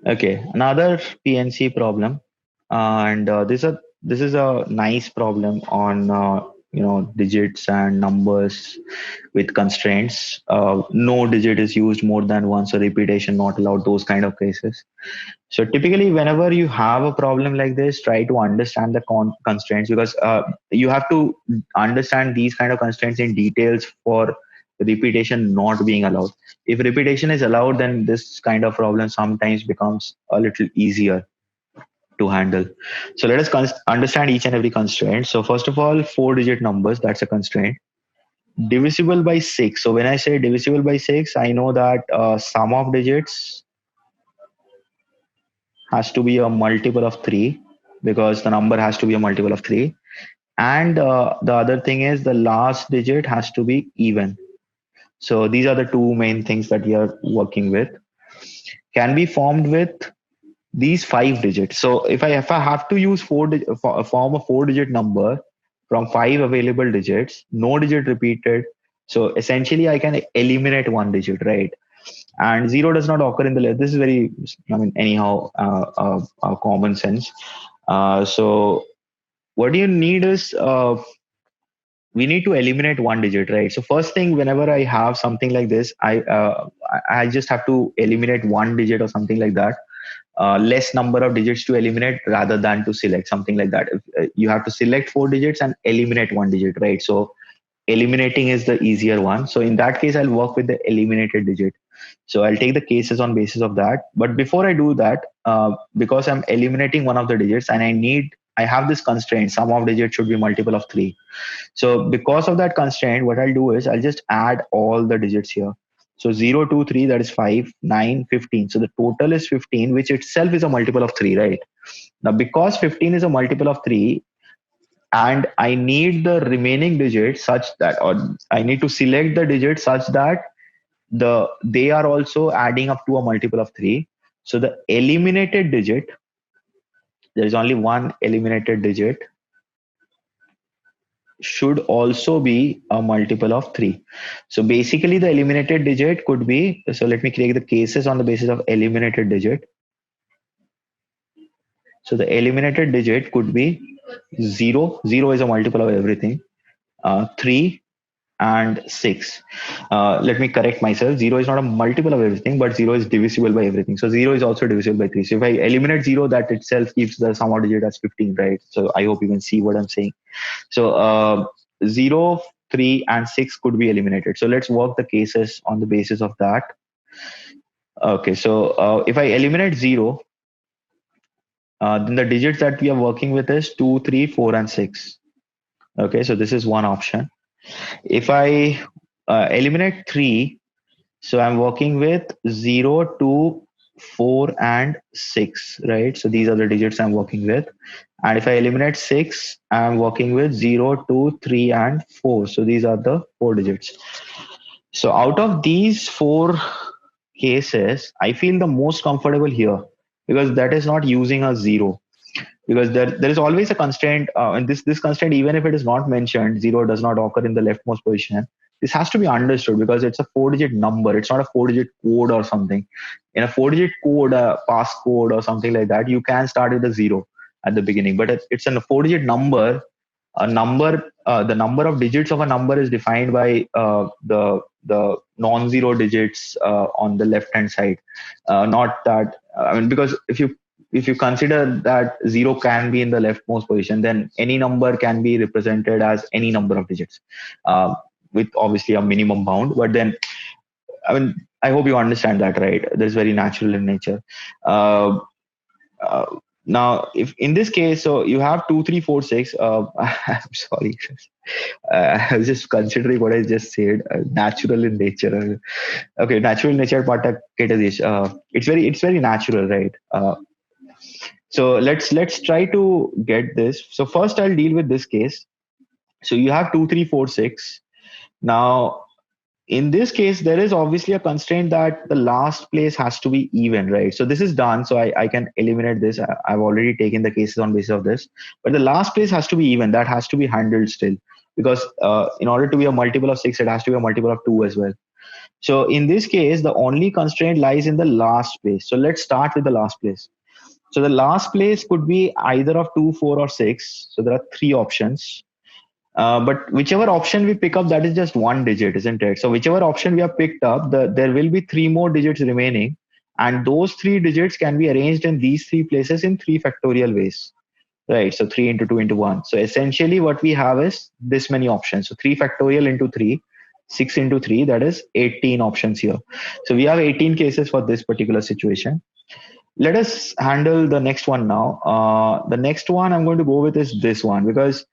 Okay, another PNC problem, and this is a nice problem on digits and numbers with constraints. No digit is used more than once, or repetition not allowed. Those kind of cases. So typically, whenever you have a problem like this, try to understand the constraints, because you have to understand these kind of constraints in details for repetition not being allowed. If repetition is allowed, then this kind of problem sometimes becomes a little easier to handle. So let us understand each and every constraint. So first of all, four-digit numbers, that's a constraint. Divisible by six. So when I say divisible by six, I know that sum of digits has to be a multiple of 3, because the number has to be a multiple of 3. And the other thing is the last digit has to be even. So these are the two main things that we are working with. Can be formed with these 5 digits. So if I have to use form a 4-digit number from 5 available digits, no digit repeated. So essentially I can eliminate one digit, right? And zero does not occur in the left. This is very, I mean, anyhow, common sense. So what you need is we need to eliminate one digit, right? So first thing, whenever I have something like this, I just have to eliminate one digit or something like that. Less number of digits to eliminate rather than to select, something like that. You have to select 4 digits and eliminate one digit, right? So eliminating is the easier one. So in that case, I'll work with the eliminated digit. So I'll take the cases on basis of that. But before I do that, because I'm eliminating one of the digits and I have this constraint, sum of digits should be multiple of 3. So because of that constraint, what I'll do is I'll just add all the digits here. So 0, 2, 3, that is 5, 9, 15. So the total is 15, which itself is a multiple of 3, right? Now, because 15 is a multiple of 3, and I need the remaining digits such that, or I need to select the digits such that they are also adding up to a multiple of 3. So the eliminated digit, there is only one eliminated digit, should also be a multiple of 3. So basically the eliminated digit could be, so let me create the cases on the basis of eliminated digit. So the eliminated digit could be 0. 0 is a multiple of everything. 3 and 6. Let me correct myself. 0 is not a multiple of everything, but 0 is divisible by everything. So 0 is also divisible by 3. So if I eliminate 0, that itself keeps the sum of digit as 15, right? So I hope you can see what I'm saying. So 0, 3, and 6 could be eliminated. So let's work the cases on the basis of that. Okay, so if I eliminate 0, then the digits that we are working with is 2, 3, 4, and 6. Okay, so this is one option. If I eliminate 3, so I'm working with 0, 2, 4, and 6, right? So these are the digits I'm working with. And if I eliminate 6, I'm working with 0, 2, 3, and 4. So these are the 4 digits. So out of these 4 cases, I feel the most comfortable here, because that is not using a 0. Because there is always a constraint, and this constraint, even if it is not mentioned, 0 does not occur in the leftmost position. This has to be understood because it's a 4-digit number. It's not a 4-digit code or something. In a 4-digit code, a passcode or something like that, you can start with a 0 at the beginning. But it's a 4-digit number. The number of digits of a number is defined by the non-zero digits on the left-hand side. Not that, I mean, because if you consider that 0 can be in the leftmost position, then any number can be represented as any number of digits, with obviously a minimum bound. But then, I mean, I hope you understand that, right? That's very natural in nature. Uh, uh, Now, if in this case, so you have 2, 3, 4, 6. I'm sorry. I was just considering what I just said. Natural in nature. Okay, natural in nature part. It's very natural, right? So let's try to get this. So first I'll deal with this case. So you have 2, 3, 4, 6. Now in this case, there is obviously a constraint that the last place has to be even, right? So this is done. So I can eliminate this. I've already taken the cases on basis of this. But the last place has to be even. That has to be handled still. Because in order to be a multiple of 6, it has to be a multiple of 2 as well. So in this case, the only constraint lies in the last place. So let's start with the last place. So the last place could be either of 2, 4, or 6. So there are three options. But whichever option we pick up, that is just one digit, isn't it? So whichever option we have picked up, there will be three more digits remaining. And those three digits can be arranged in these three places in 3 factorial ways. Right. So 3 into 2 into 1. So essentially what we have is this many options. So 3 factorial into 3, 6 into 3, that is 18 options here. So we have 18 cases for this particular situation. Let us handle the next one now. The next one I'm going to go with is this one because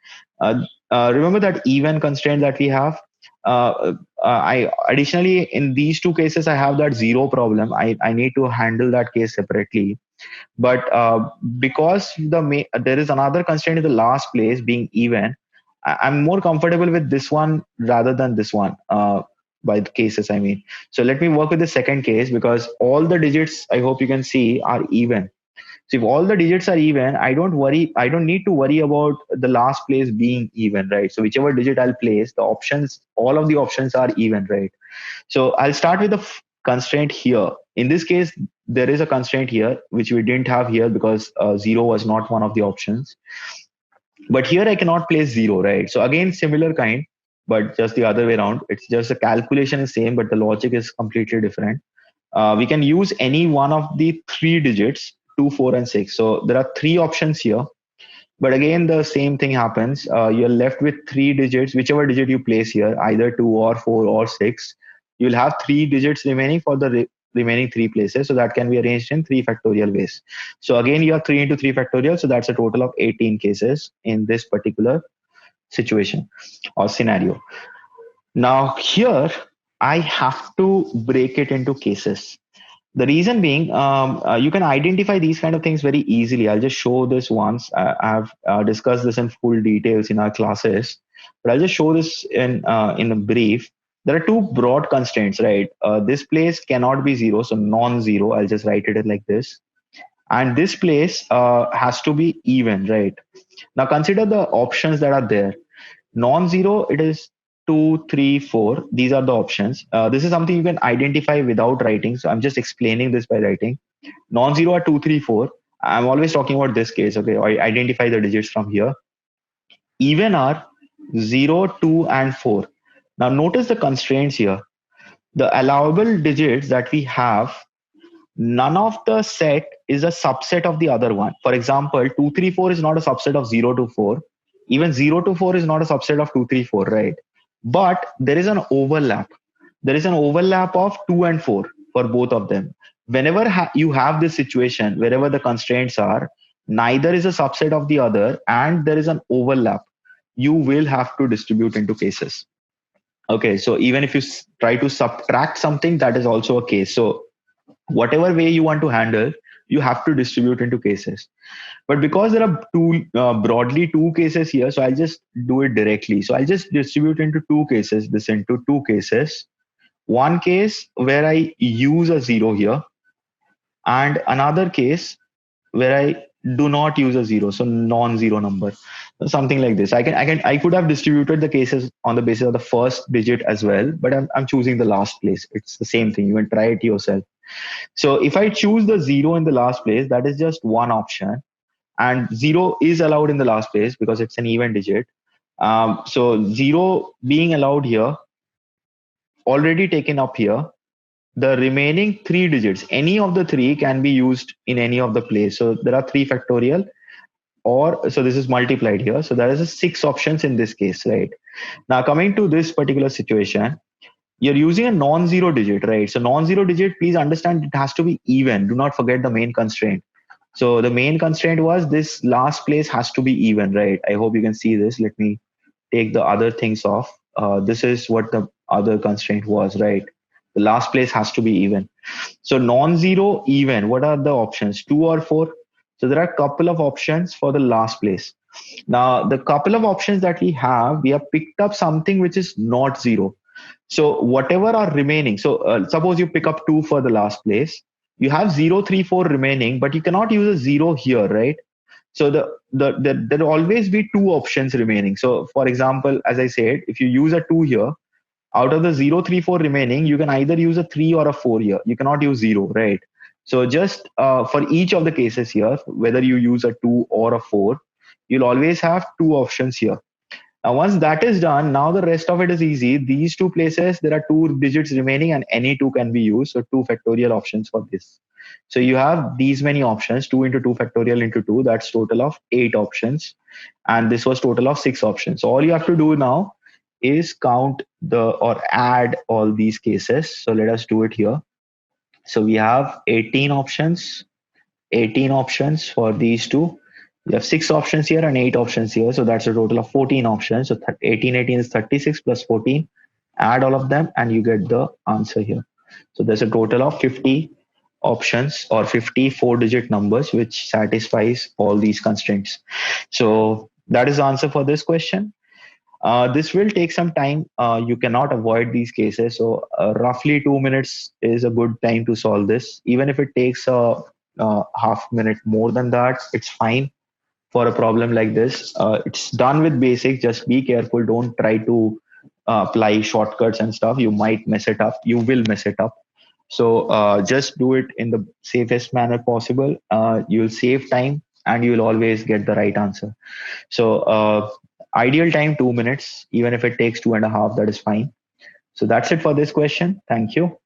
remember that even constraint that we have. I additionally in these two cases I have that zero problem. I need to handle that case separately. But because there is another constraint in the last place being even, I'm more comfortable with this one rather than this one. By the cases, I mean. So let me work with the second case because all the digits I hope you can see are even. So if all the digits are even, I don't worry. I don't need to worry about the last place being even, right? So whichever digit I'll place, the options, all of the options are even, right? So I'll start with the constraint here. In this case, there is a constraint here, which we didn't have here because zero was not one of the options. But here I cannot place zero, right? So again, similar kind, but just the other way around. It's just the calculation is same, but the logic is completely different. We can use any one of the three digits, 2, 4, and 6. So there are three options here. But again, the same thing happens. You're left with three digits, whichever digit you place here, either 2 or 4 or 6. You'll have three digits remaining for the remaining three places. So that can be arranged in 3 factorial ways. So again, you have 3 into 3 factorial. So that's a total of 18 cases in this particular situation or scenario. Now, here, I have to break it into cases. The reason being, you can identify these kind of things very easily. I'll just show this once. I've discussed this in full details in our classes, but I'll just show this in a brief. There are two broad constraints, right? This place cannot be zero, so non-zero. I'll just write it like this. And this place has to be even, right? Now consider the options that are there. Non-zero, it is 2, 3, 4. These are the options. This is something you can identify without writing. So I'm just explaining this by writing. Non-zero are 2, 3, 4. I'm always talking about this case. Okay, I identify the digits from here. Even are 0, 2, and 4. Now notice the constraints here. The allowable digits that we have, none of the set is a subset of the other one. For example, 2, 3, 4 is not a subset of 0 to 4. Even 0 to 4 is not a subset of 2, 3, 4, right? But there is an overlap. There is an overlap of 2 and 4 for both of them. Whenever you have this situation, wherever the constraints are, neither is a subset of the other and there is an overlap, you will have to distribute into cases. Okay, so even if you try to subtract something, that is also a case. So whatever way you want to handle, you have to distribute into cases. But because there are broadly two cases here, so I'll just do it directly. So I'll just distribute into two cases, this into two cases. One case where I use a zero here, and another case where I do not use a zero, so non-zero number, something like this. I could have distributed the cases on the basis of the first digit as well, but I'm choosing the last place. It's the same thing. You can try it yourself. So if I choose the zero in the last place, that is just one option. And zero is allowed in the last place because it's an even digit. So zero being allowed here, already taken up here. The remaining three digits, any of the three can be used in any of the place. So there are 3 factorial or so this is multiplied here. So there is a 6 options in this case, right? Now coming to this particular situation, you're using a non-zero digit, right? So non-zero digit, please understand it has to be even. Do not forget the main constraint. So the main constraint was this last place has to be even, right? I hope you can see this. Let me take the other things off. This is what the other constraint was, right? The last place has to be even. So non-zero, even. What are the options? 2 or 4? So there are a couple of options for the last place. Now, the couple of options that we have picked up something which is not zero. So whatever are remaining, so suppose you pick up 2 for the last place, you have 0, 3, 4 remaining, but you cannot use a 0 here, right? So there will always be two options remaining. So for example, as I said, if you use a 2 here, out of the 0, 3, 4 remaining, you can either use a 3 or a 4 here. You cannot use 0, right? So just for each of the cases here, whether you use a 2 or a 4, you'll always have two options here. Now, once that is done, now the rest of it is easy. These two places, there are two digits remaining and any two can be used. So 2 factorial options for this. So you have these many options, 2 into 2 factorial into 2, that's total of 8 options. And this was total of 6 options. So all you have to do now is count or add all these cases. So let us do it here. So we have 18 options for these two. You have 6 options here and 8 options here. So that's a total of 14 options. So 18 is 36 plus 14. Add all of them and you get the answer here. So there's a total of 50 options or 54 digit numbers which satisfies all these constraints. So that is the answer for this question. This will take some time. You cannot avoid these cases. So roughly 2 minutes is a good time to solve this. Even if it takes a half minute more than that, it's fine for a problem like this. It's done with basics. Just be careful. Don't try to apply shortcuts and stuff. You might mess it up. You will mess it up. So just do it in the safest manner possible. You'll save time and you'll always get the right answer. So ideal time 2 minutes. Even if it takes 2.5, that is fine. So that's it for this question. Thank you.